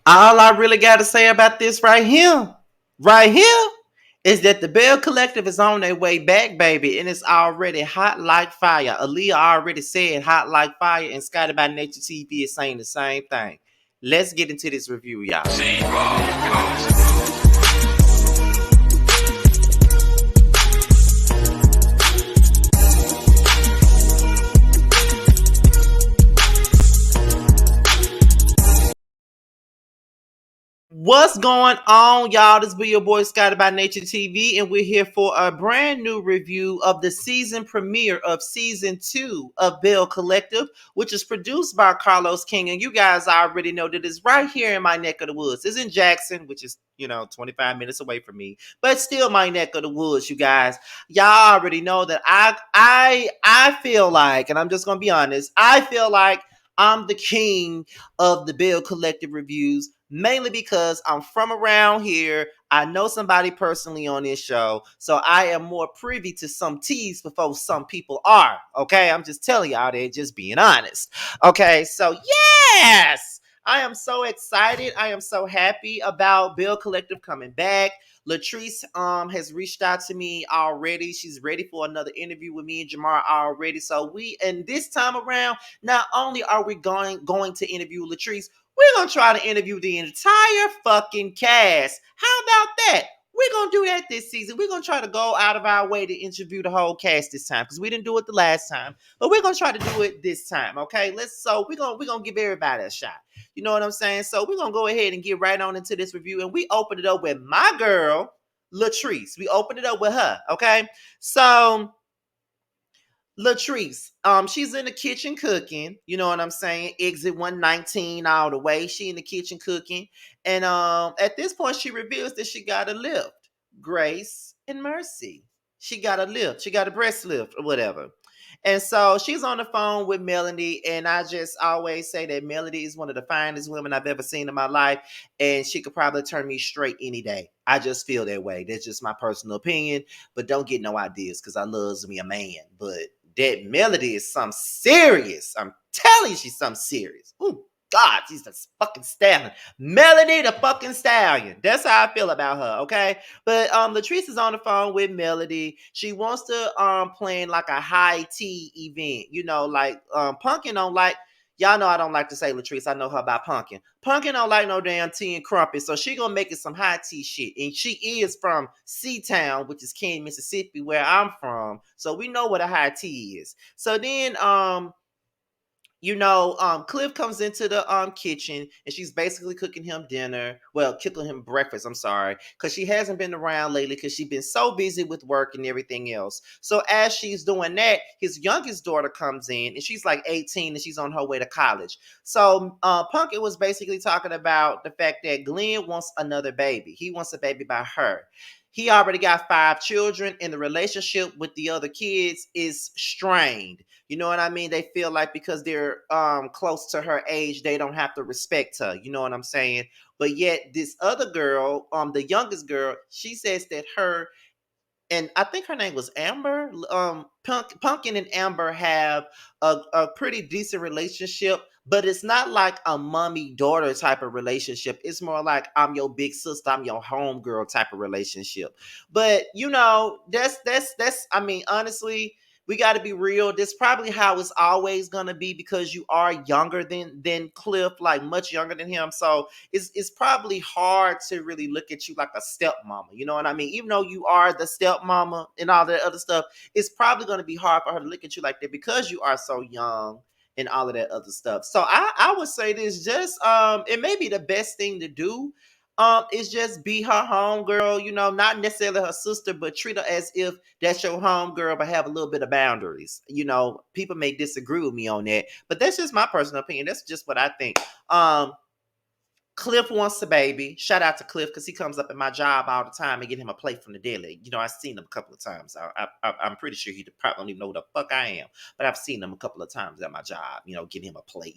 All I really got to say about this right here, is that the Bell Collective is on their way back, baby, and it's already hot like fire. Aaliyah already said hot like fire, and Scotty by Nature TV is saying the same thing. Let's get into this review, y'all. What's going on, y'all? This be your boy Scotty by Nature TV, and we're here for a brand new review of the season premiere of season 2 of Belle Collective, which is produced by Carlos King. And you guys already know that it's right here in my neck of the woods. It's in Jackson, which is 25 minutes away from me, but still my neck of the woods. You guys, y'all already know that I feel like, and I'm just gonna be honest, I feel like I'm the king of the Belle Collective reviews, mainly because I'm from around here. I know somebody personally on this show, so I am more privy to some teas before some people are. Okay, I'm just telling y'all that, just being honest. Okay, so yes, I am so excited. I am so happy about Belle Collective coming back. Latrice has reached out to me already. She's ready for another interview with me and Jamar already. So and this time around, not only are we going to interview Latrice, we're gonna try to interview the entire fucking cast. How about that? We're gonna do that this season. We're gonna try to go out of our way to interview the whole cast this time because we didn't do it the last time, but we're gonna try to do it this time. Okay, we're gonna give everybody a shot. You know what I'm saying? So we're gonna go ahead and get right on into this review, and we open it up with my girl Latrice. We open it up with her. Okay, so Latrice, she's in the kitchen cooking. You know what I'm saying? Exit 119 all the way. She in the kitchen cooking, and at this point, she reveals that she got a lift. Grace and Mercy. She got a lift. She got a breast lift or whatever. And so she's on the phone with Melody, and I just always say that Melody is one of the finest women I've ever seen in my life, and she could probably turn me straight any day. I just feel that way. That's just my personal opinion, but don't get no ideas because I loves me a man. But that Melody is something serious. I'm telling you, she's something serious. Ooh, God, she's the fucking stallion. Melody the fucking stallion. That's how I feel about her, okay? But Latrice is on the phone with Melody. She wants to plan like a high tea event. Like Pumpkin don't like. Y'all know I don't like to say Latrice. I know her about Pumpkin. Pumpkin don't like no damn tea and crumpets, so she gonna make it some high tea shit. And she is from Seatown, which is Canton, Mississippi, where I'm from. So we know what a high tea is. So then Cliff comes into the kitchen and she's basically cooking him dinner. Well, cooking him breakfast, I'm sorry, because she hasn't been around lately because she's been so busy with work and everything else. So as she's doing that, his youngest daughter comes in and she's like 18 and she's on her way to college. So Pumpkin was basically talking about the fact that Glenn wants another baby. He wants a baby by her. He already got 5 children, and the relationship with the other kids is strained. You know what I mean? They feel like because they're close to her age, they don't have to respect her. You know what I'm saying? But yet this other girl, the youngest girl, she says that her, and I think her name was Amber. Pumpkin and Amber have a pretty decent relationship, but it's not like a mommy daughter type of relationship. It's more like I'm your big sister, I'm your homegirl type of relationship. But that's. I mean, honestly, we got to be real. This probably how it's always gonna be because you are younger than Cliff, like much younger than him. So it's probably hard to really look at you like a stepmama. You know what I mean? Even though you are the stepmama and all that other stuff, it's probably going to be hard for her to look at you like that because you are so young and all of that other stuff. So I would say this, just it may be the best thing to do. Is just be her home girl, not necessarily her sister, but treat her as if that's your home girl, but have a little bit of boundaries. People may disagree with me on that, but that's just my personal opinion. That's just what I think. Cliff wants a baby. Shout out to Cliff because he comes up at my job all the time and get him a plate from the deli. I've seen him a couple of times. I'm pretty sure he probably don't even know who the fuck I am, but I've seen him a couple of times at my job. Getting him a plate.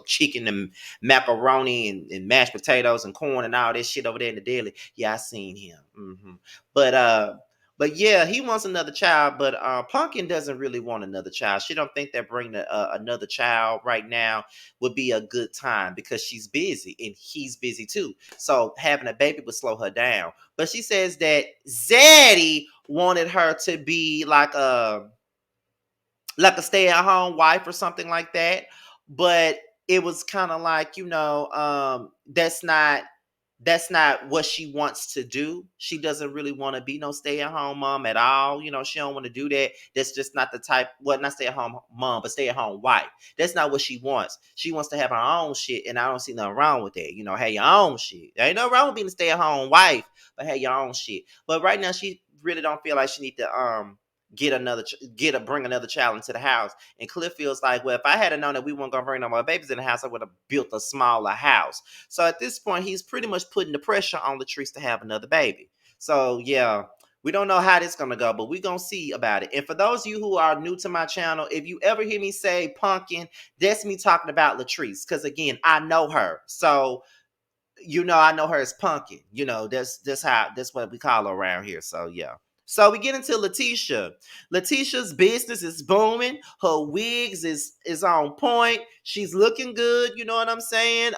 Chicken and macaroni and mashed potatoes and corn and all that shit over there in the deli. Yeah, I seen him. But But yeah, he wants another child, but Pumpkin doesn't really want another child. She don't think that bringing another child right now would be a good time because she's busy and he's busy too. So having a baby would slow her down. But she says that Zaddy wanted her to be like a stay-at-home wife or something like that. But it was kind of like, that's not what she wants to do. She doesn't really want to be no stay-at-home mom at all. She don't want to do that. That's just not the type, well, not stay-at-home mom, but stay-at-home wife. That's not what she wants. She wants to have her own shit, and I don't see nothing wrong with that. Have your own shit. There ain't no wrong with being a stay-at-home wife, but have your own shit. But right now, she really don't feel like she need to bring another child into the house. And Cliff feels like, well, if I had known that we weren't gonna bring no more babies in the house, I would have built a smaller house. So at this point, he's pretty much putting the pressure on Latrice to have another baby. So yeah, we don't know how this gonna go, but we're gonna see about it. And for those of you who are new to my channel, if you ever hear me say Pumpkin, that's me talking about Latrice. Because again, I know her. So I know her as Pumpkin. That's what we call her around here. So yeah. So we get into Letitia. Letitia's business is booming. Her wigs is on point. She's looking good. You know what I'm saying?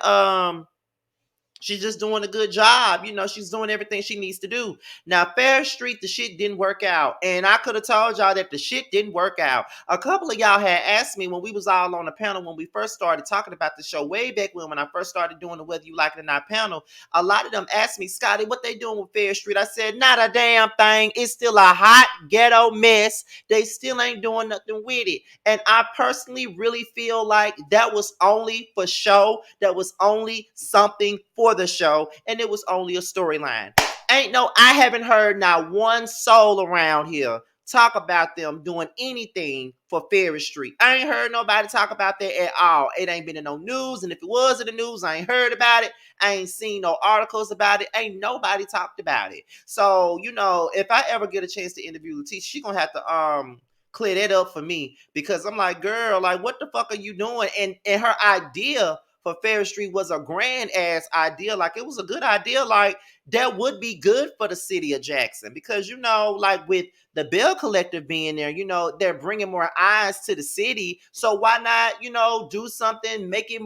She's just doing a good job. She's doing everything she needs to do. Now, Fair Street, the shit didn't work out. And I could have told y'all that the shit didn't work out. A couple of y'all had asked me when we was all on the panel, when we first started talking about the show, way back when I first started doing the Whether You Like It or Not panel, a lot of them asked me, Scotty, what they doing with Fair Street? I said, not a damn thing. It's still a hot ghetto mess. They still ain't doing nothing with it. And I personally really feel like that was only for show. That was only something for the show, and it was only a storyline. I haven't heard not one soul around here talk about them doing anything for Ferry Street. I ain't heard nobody talk about that at all. It ain't been in no news, and if it was in the news, I ain't heard about it. I ain't seen no articles about it. Ain't nobody talked about it. So, if I ever get a chance to interview Letitia, she gonna have to clear that up for me, because I'm like, girl, like, what the fuck are you doing? And her idea for Ferry Street was a grand ass idea. Like, it was a good idea. Like, that would be good for the city of Jackson, because like with the Belle Collective being there, they're bringing more eyes to the city. So why not, do something, make it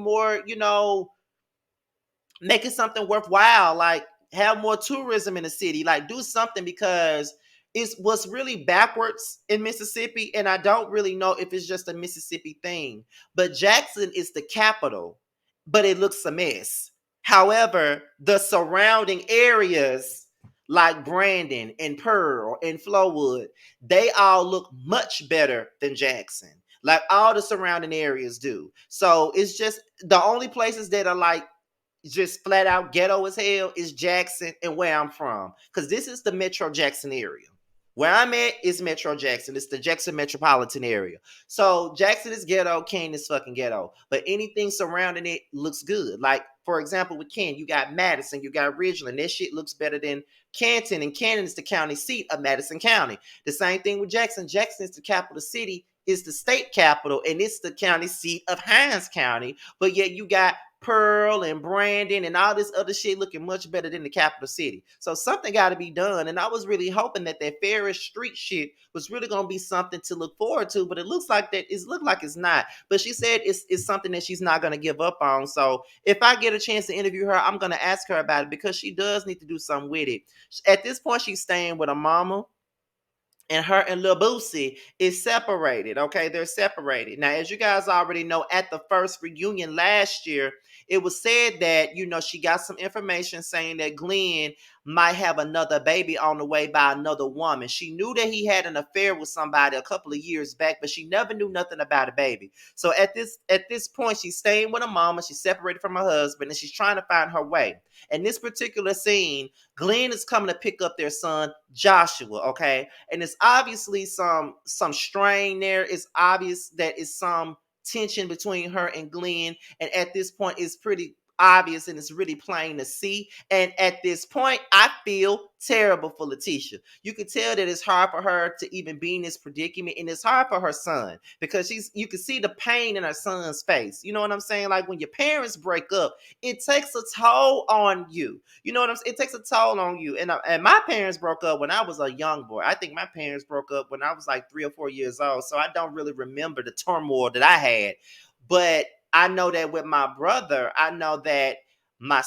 something worthwhile, like have more tourism in the city, like do something, because it's what's really backwards in Mississippi. And I don't really know if it's just a Mississippi thing, but Jackson is the capital, but it looks a mess. However, the surrounding areas like Brandon and Pearl and Flowood, they all look much better than Jackson. Like, all the surrounding areas do. So it's just the only places that are like just flat out ghetto as hell is Jackson and where I'm from. Because this is the Metro Jackson area. Where I'm at is Metro Jackson. It's the Jackson metropolitan area. So Jackson is ghetto, Kane is fucking ghetto. But anything surrounding it looks good. Like, for example, with Ken, you got Madison, you got Ridgeland. That shit looks better than Canton, and Canton is the county seat of Madison County. The same thing with Jackson. Jackson is the capital city, is the state capital, and it's the county seat of Hines County. But yet you got Pearl and Brandon and all this other shit looking much better than the capital city. So something got to be done. And I was really hoping that Ferris Street shit was really going to be something to look forward to, but it looks like it's not. But she said it's something that she's not going to give up on. So if I get a chance to interview her, I'm going to ask her about it, because she does need to do something with it. At this point, she's staying with her mama, and her and Lil Boosie is separated. Okay, they're separated. Now, as you guys already know, at the first reunion last year, it was said that, she got some information saying that Glenn might have another baby on the way by another woman. She knew that he had an affair with somebody a couple of years back, but she never knew nothing about a baby. So at this point, she's staying with her mama, she's separated from her husband, and she's trying to find her way. In this particular scene, Glenn is coming to pick up their son, Joshua, okay? And it's obviously some strain there. It's obvious that it's some tension between her and Glenn. And at this point, it's pretty obvious and it's really plain to see. And at this point, I feel terrible for Letitia. You can tell that it's hard for her to even be in this predicament, and it's hard for her son because you can see the pain in her son's face. You know what I'm saying? Like when your parents break up, it takes a toll on you. You know what I'm saying? It takes a toll on you. And my parents broke up when I was a young boy. I think my parents broke up when I was like 3 or 4 years old. So I don't really remember the turmoil that I had. But I know that with my brother, I know that my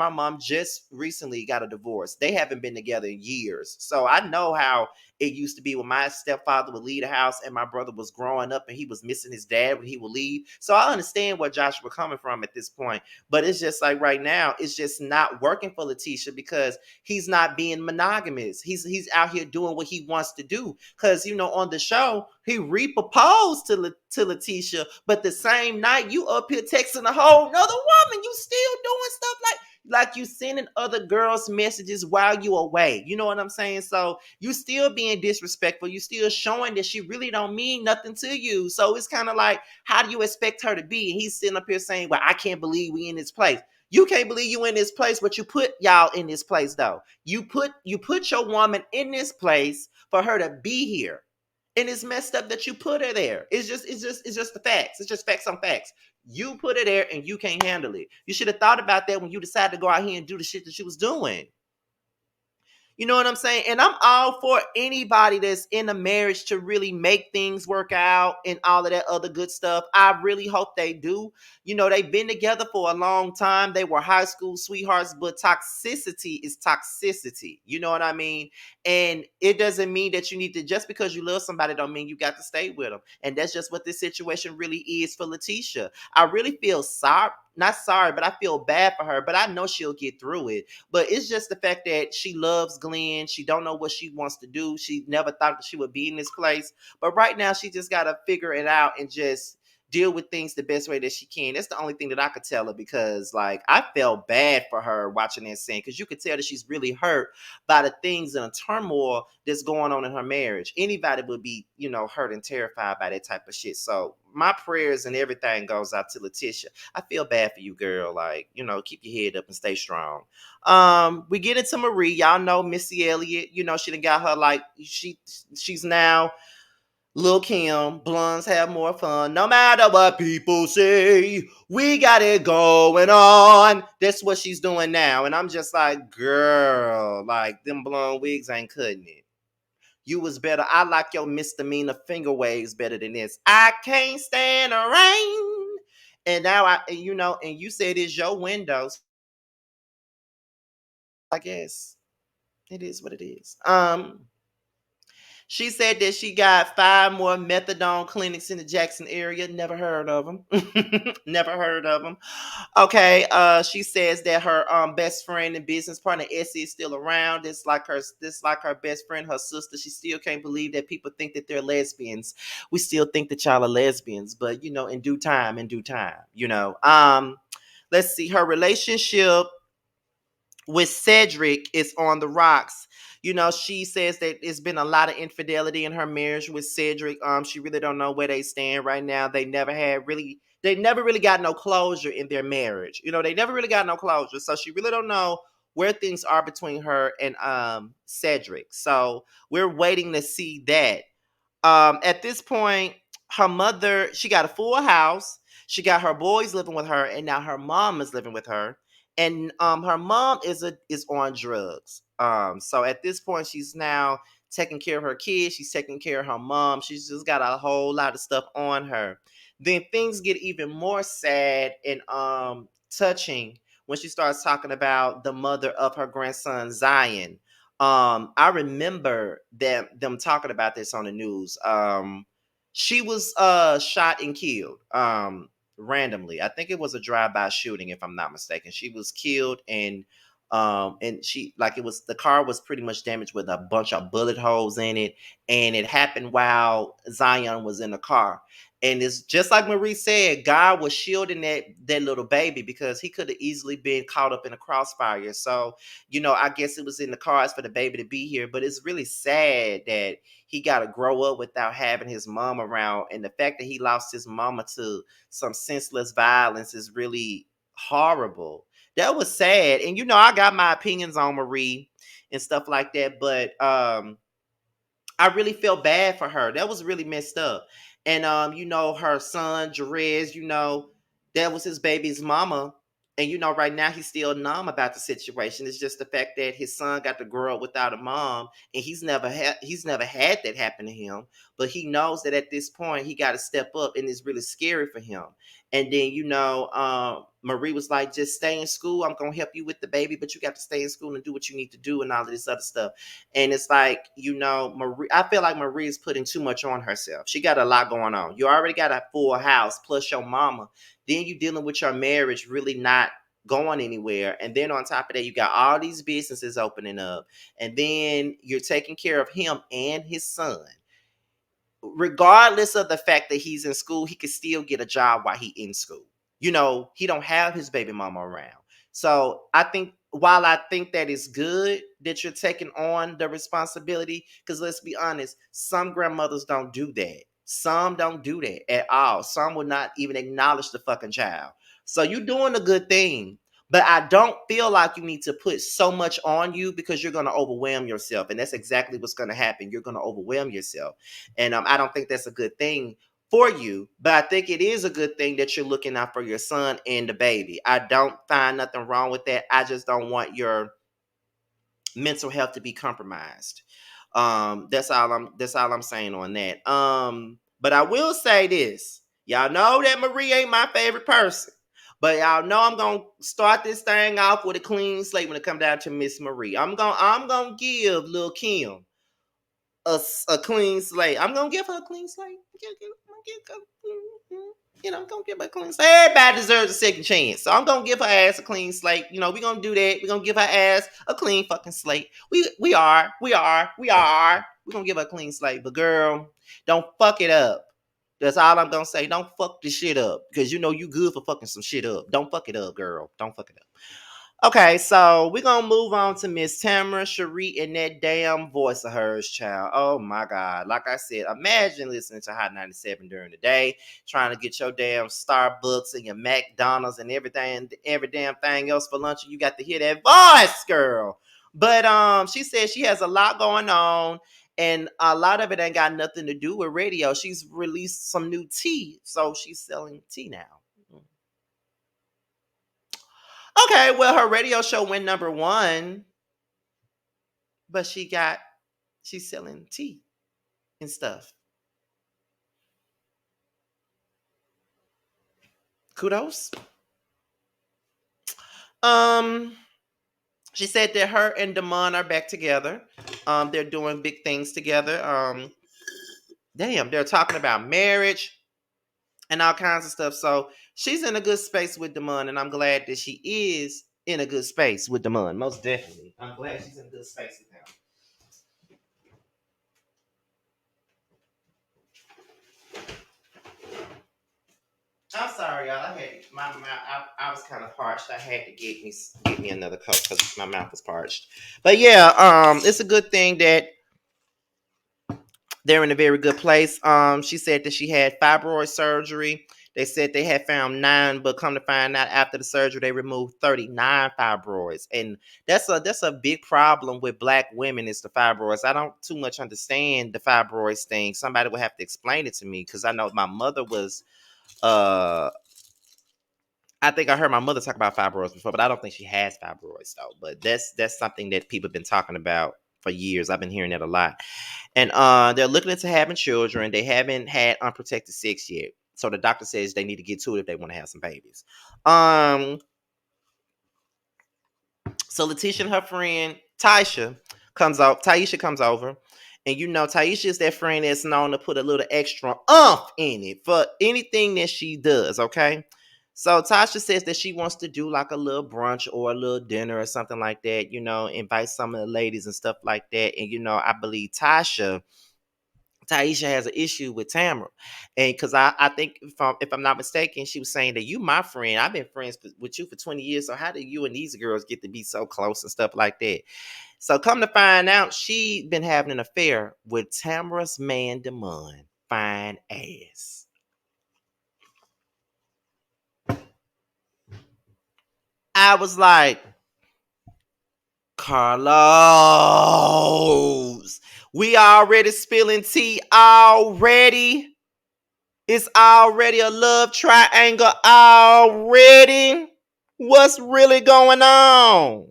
mom just recently got a divorce. They haven't been together in years. So I know how it used to be when my stepfather would leave the house and my brother was growing up and he was missing his dad when he would leave. So I understand where Joshua coming from at this point. But it's just like right now, it's just not working for Letitia because he's not being monogamous. He's out here doing what he wants to do. Because on the show, he re-proposed to Letitia, but the same night you up here texting a whole nother woman. You still doing stuff like you sending other girls messages while you away. You know what I'm saying? So you still being disrespectful. You still showing that she really don't mean nothing to you. So it's kind of like, how do you expect her to be? And he's sitting up here saying, well, I can't believe we in this place. You can't believe you in this place, but you put y'all in this place though. You put your woman in this place for her to be here. And it's messed up that you put her there. It's just the facts. It's just facts on facts. You put her there and you can't handle it. You should have thought about that when you decided to go out here and do the shit that she was doing. You know what I'm saying? And I'm all for anybody that's in a marriage to really make things work out and all of that other good stuff. I really hope they do. They've been together for a long time. They were high school sweethearts, but toxicity is toxicity. You know what I mean? And it doesn't mean that you need to, just because you love somebody, don't mean you got to stay with them. And that's just what this situation really is for Letitia. I really feel sorry. Not sorry, but I feel bad for her, but I know she'll get through it. But it's just the fact that she loves Glenn. She don't know what she wants to do. She never thought that she would be in this place. But right now, she just got to figure it out and just deal with things the best way that she can. That's the only thing that I could tell her because, like, I felt bad for her watching that scene because you could tell that she's really hurt by the things and the turmoil that's going on in her marriage. Anybody would be, hurt and terrified by that type of shit. So my prayers and everything goes out to Letitia. I feel bad for you, girl. Like, keep your head up and stay strong. We get into Marie. Y'all know Missy Elliott. She done got her like she's now Lil Kim. Blondes have more fun. No matter what people say, we got it going on. That's what she's doing now. And I'm just like, girl, like them blonde wigs ain't cutting it. You was better. I like your misdemeanor finger waves better than this. I can't stand the rain. And now and you said it's your windows. I guess it is what it is. She said that she got 5 more methadone clinics in the Jackson area. Never heard of them. Never heard of them. Okay. She says that her best friend and business partner Essie is still around. This like her best friend, her sister. She still can't believe that people think that they're lesbians. We still think that y'all are lesbians, but in due time, Let's see. Her relationship with Cedric is on the rocks. She says that it's been a lot of infidelity in her marriage with Cedric. She really don't know where they stand right now. They never really got no closure in their marriage. They never really got no closure. So she really don't know where things are between her and Cedric. So we're waiting to see that. At this point, her mother, she got a full house. She got her boys living with her, and now her mom is living with her. And her mom is on drugs. So at this point, she's now taking care of her kids. She's taking care of her mom. She's just got a whole lot of stuff on her. Then things get even more sad and touching when she starts talking about the mother of her grandson Zion. I remember them talking about this on the news. She was shot and killed randomly. I think it was a drive-by shooting, if I'm not mistaken. She was killed and And she like it was the car was pretty much damaged with a bunch of bullet holes in it, and it happened while Zion was in the car. And it's just like Marie said, God was shielding that little baby because he could have easily been caught up in a crossfire. So, I guess it was in the cards for the baby to be here, but it's really sad that he got to grow up without having his mom around. And the fact that he lost his mama to some senseless violence is really horrible. That was sad. And I got my opinions on Marie and stuff like that, but I really felt bad for her. That was really messed up. And her son, Jerez, that was his baby's mama. And right now he's still numb about the situation. It's just the fact that his son got to grow up without a mom, and he's never had that happen to him. But he knows that at this point he got to step up, and it's really scary for him. And then Marie was like, "Just stay in school. I'm gonna help you with the baby, but you got to stay in school and do what you need to do, and all of this other stuff." And it's like, Marie, I feel like Marie is putting too much on herself. She got a lot going on. You already got a full house plus your mama. Then you dealing with your marriage really not going anywhere. And then on top of that, you got all these businesses opening up. And then you're taking care of him and his son. Regardless of the fact that he's in school, he could still get a job while he in school. He don't have his baby mama around. So I think while I think that is good that you're taking on the responsibility, because let's be honest, some grandmothers don't do that. Some don't do that at all. Some will not even acknowledge the fucking child. So you're doing a good thing. But I don't feel like you need to put so much on you because you're going to overwhelm yourself. And that's exactly what's going to happen. You're going to overwhelm yourself. And I don't think that's a good thing for you. But I think it is a good thing that you're looking out for your son and the baby. I don't find nothing wrong with that. I just don't want your mental health to be compromised. That's all I'm saying on that. But I will say this. Y'all know that Marie ain't my favorite person. But y'all know I'm gonna start this thing off with a clean slate when it comes down to Miss Marie. I'm gonna give Lil Kim a clean slate. I'm gonna give her a clean slate. I'm gonna give her a clean slate. Everybody deserves a second chance. So I'm gonna give her ass a clean slate. We're gonna do that. We're gonna give her ass a clean fucking slate. We're gonna give her a clean slate. But girl, don't fuck it up. That's all I'm gonna say. Don't fuck the shit up. Because you good for fucking some shit up. Don't fuck it up, girl. Don't fuck it up. Okay, so we're gonna move on to Miss Tamara Cherie and that damn voice of hers, child. Oh my God. Like I said, imagine listening to Hot 97 during the day, trying to get your damn Starbucks and your McDonald's and every damn thing else for lunch, and you got to hear that voice, girl. But she said she has a lot going on, and a lot of it ain't got nothing to do with radio. She's released some new tea, so she's selling tea now. Okay, well, her radio show went number one, but she's selling tea and stuff. Kudos. Um, she said that her and Damon are back together. They're doing big things together. Damn, they're talking about marriage and all kinds of stuff. So she's in a good space with Damon, and I'm glad that she is in a good space with Damon. Most definitely, I'm glad she's in a good space with him. I'm sorry, y'all. I had my mouth. I was kind of parched. I had to get me another cup because my mouth was parched. But yeah, it's a good thing that they're in a very good place. She said that she had fibroid surgery. They said they had found 9, but come to find out after the surgery, they removed 39 fibroids, and that's a big problem with Black women is the fibroids. I don't too much understand the fibroids thing. Somebody would have to explain it to me because I know my mother was. I think I heard my mother talk about fibroids before, but I don't think she has fibroids though. But that's something that people have been talking about for years. I've been hearing that a lot. And they're looking into having children. They haven't had unprotected sex yet. So the doctor says they need to get to it if they want to have some babies. So Letitia and her friend Taisha comes over. And Taisha is that friend that's known to put a little extra in it for anything that she does, okay? So Tasha says that she wants to do like a little brunch or a little dinner or something like that, invite some of the ladies and stuff like that. And I believe Taisha has an issue with Tamara. And because I think if I'm not mistaken, she was saying that you my friend. I've been friends with you for 20 years. So how do you and these girls get to be so close and stuff like that? So come to find out, she been having an affair with Tamara's man Damon. Fine ass. I was like, Carlos, we already spilling tea already. It's already a love triangle already. What's really going on?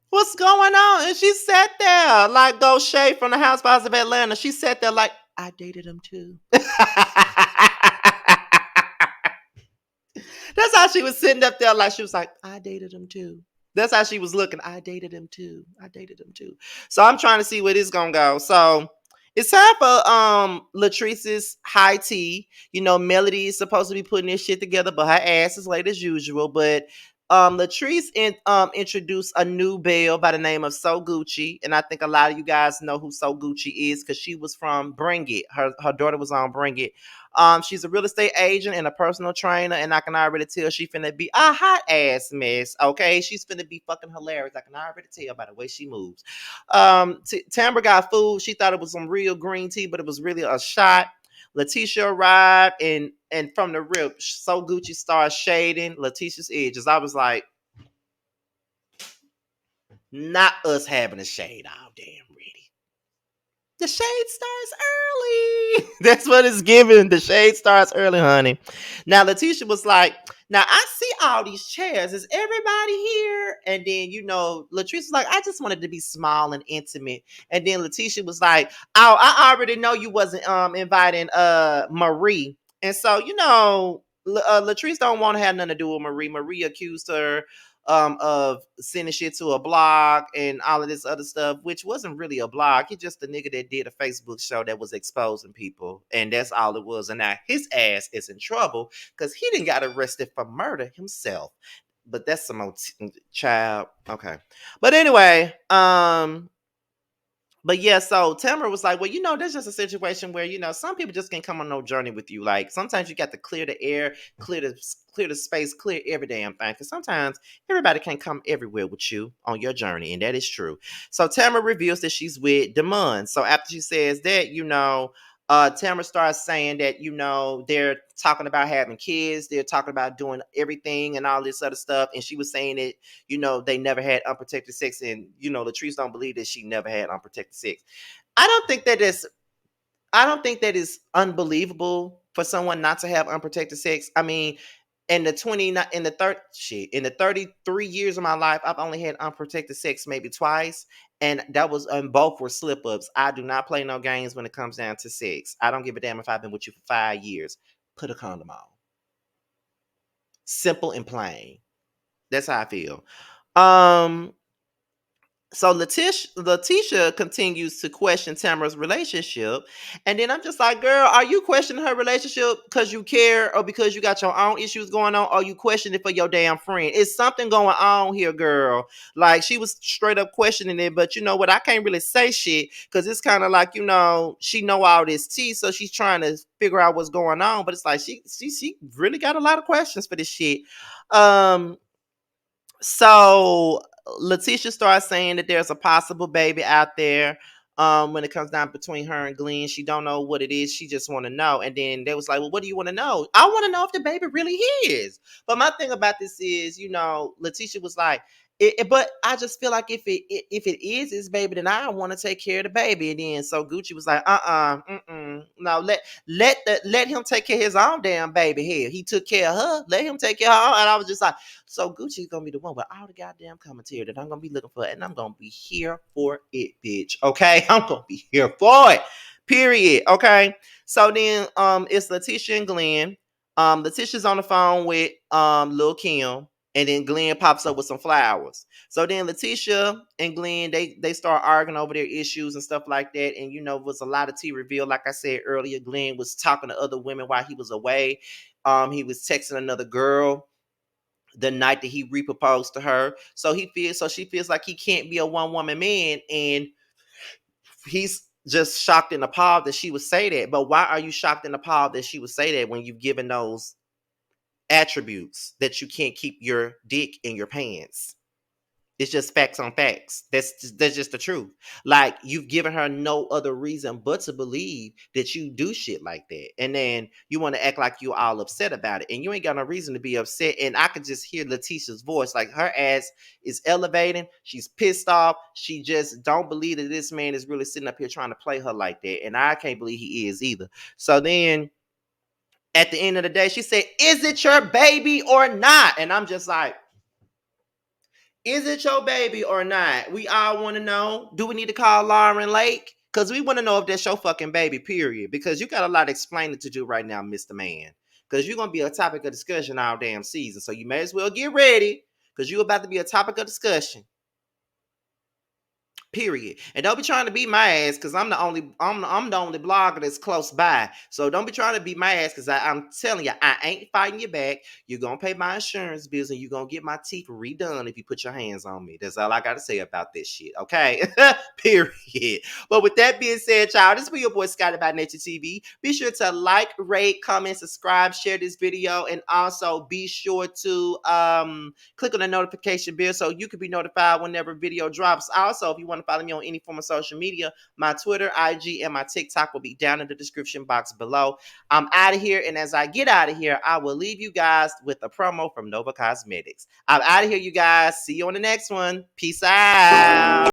What's going on? And she sat there like Ghost Shay from the Housewives of Atlanta. She sat there like, I dated him too. That's how she was sitting up there, like she was like, I dated him too. That's how she was looking. I dated him too. I dated him too. So I'm trying to see where this gonna go. So it's time for Latrice's high tea. Melody is supposed to be putting this shit together, but her ass is late as usual. But Latrice introduced a new Belle by the name of So Gucci, and I think a lot of you guys know who So Gucci is because she was from Bring It. Her daughter was on Bring It. She's a real estate agent and a personal trainer, and I can already tell she finna be a hot ass mess. Okay, she's finna be fucking hilarious. I can already tell by the way she moves. Tamra got food. She thought it was some real green tea, but it was really a shot. Letitia arrived, and from the rip, So Gucci started shading Letitia's edges. I was like, not us having a shade all damn ready. The shade starts early. That's what it's giving. The shade starts early, honey. Now, Letitia was like, now I see all these chairs. Is everybody here? And then, Latrice was like, I just wanted to be small and intimate. And then Letitia was like, oh, I already know you wasn't inviting Marie. And so, Latrice don't want to have nothing to do with Marie. Marie accused her of sending shit to a blog and all of this other stuff, which wasn't really a blog. He just a nigga that did a Facebook show that was exposing people, and that's all it was. And now his ass is in trouble because he didn't got arrested for murder himself. But that's some old child. Okay, but anyway, but yeah, so Tamara was like, well, there's just a situation where, some people just can't come on no journey with you. Like sometimes you got to clear the air, clear the space, clear every damn thing. Because sometimes everybody can't come everywhere with you on your journey. And that is true. So Tamara reveals that she's with Damon. So after she says that, Tamara starts saying that, they're talking about having kids. They're talking about doing everything and all this other stuff. And she was saying that, they never had unprotected sex. And, Latrice don't believe that she never had unprotected sex. I don't think that is unbelievable for someone not to have unprotected sex. I mean, in the 33 years of my life, I've only had unprotected sex maybe twice, and that was both were slip ups. I do not play no games when it comes down to sex. I don't give a damn if I've been with you for 5 years. Put a condom on. Simple and plain. That's how I feel. Um, so Letitia continues to question Tamara's relationship. And then I'm just like, girl, are you questioning her relationship because you care or because you got your own issues going on? Or you question it for your damn friend? It's something going on here, girl. Like she was straight up questioning it. But you know what? I can't really say shit because it's kind of like, she know all this tea. So she's trying to figure out what's going on. But it's like she really got a lot of questions for this shit. Um, so Letitia starts saying that there's a possible baby out there. When it comes down between her and Glenn, she don't know what it is. She just want to know. And then they was like, "Well, what do you want to know?" I want to know if the baby really is. But my thing about this is, Letitia was like, but I just feel like if it is his baby, then I want to take care of the baby. And then so Gucci was like, no, let him take care of his own damn baby. Here, he took care of her. Let him take care of her. And I was just like, so Gucci's gonna be the one with all the goddamn commentary that I'm gonna be looking for, and I'm gonna be here for it, bitch. Okay, I'm gonna be here for it. Period. Okay. So then, it's Letitia and Glenn. Letitia's on the phone with Lil Kim. And then Glenn pops up with some flowers. So then Letitia and Glenn, they start arguing over their issues and stuff like that. And it was a lot of tea revealed. Like I said earlier, Glenn was talking to other women while he was away. He was texting another girl the night that he reproposed to her. So she feels like he can't be a one woman man, and he's just shocked and appalled that she would say that. But why are you shocked and appalled that she would say that when you've given those attributes that you can't keep your dick in your pants? It's just facts on facts. That's just the truth. Like, you've given her no other reason but to believe that you do shit like that. And then you want to act like you all upset about it. And you ain't got no reason to be upset. And I could just hear Letitia's voice. Like, her ass is elevating. She's pissed off. She just don't believe that this man is really sitting up here trying to play her like that. And I can't believe he is either. So then at the end of the day, she said, "Is it your baby or not?" And I'm just like, is it your baby or not? We all want to know. Do we need to call Lauren Lake? Because we want to know if that's your fucking baby, period. Because you got a lot of explaining to do right now, Mr. Man. Because you're going to be a topic of discussion all damn season. So you may as well get ready. Because you're about to be a topic of discussion. Period. And don't be trying to beat my ass because I'm the only blogger that's close by. So don't be trying to beat my ass because I'm telling you, I ain't fighting you back. You're gonna pay my insurance bills and you're gonna get my teeth redone if you put your hands on me. That's all I gotta say about this shit. Okay. Period. But with that being said, y'all, this is your boy Scotty by Nature TV. Be sure to like, rate, comment, subscribe, share this video, and also be sure to click on the notification bell so you can be notified whenever video drops. Also, if you want to follow me on any form of social media, my Twitter, IG, and my TikTok will be down in the description box below. I'm out of here, and as I get out of here, I will leave you guys with a promo from Nova Cosmetics. I'm out of here, you guys. See you on the next one. Peace out.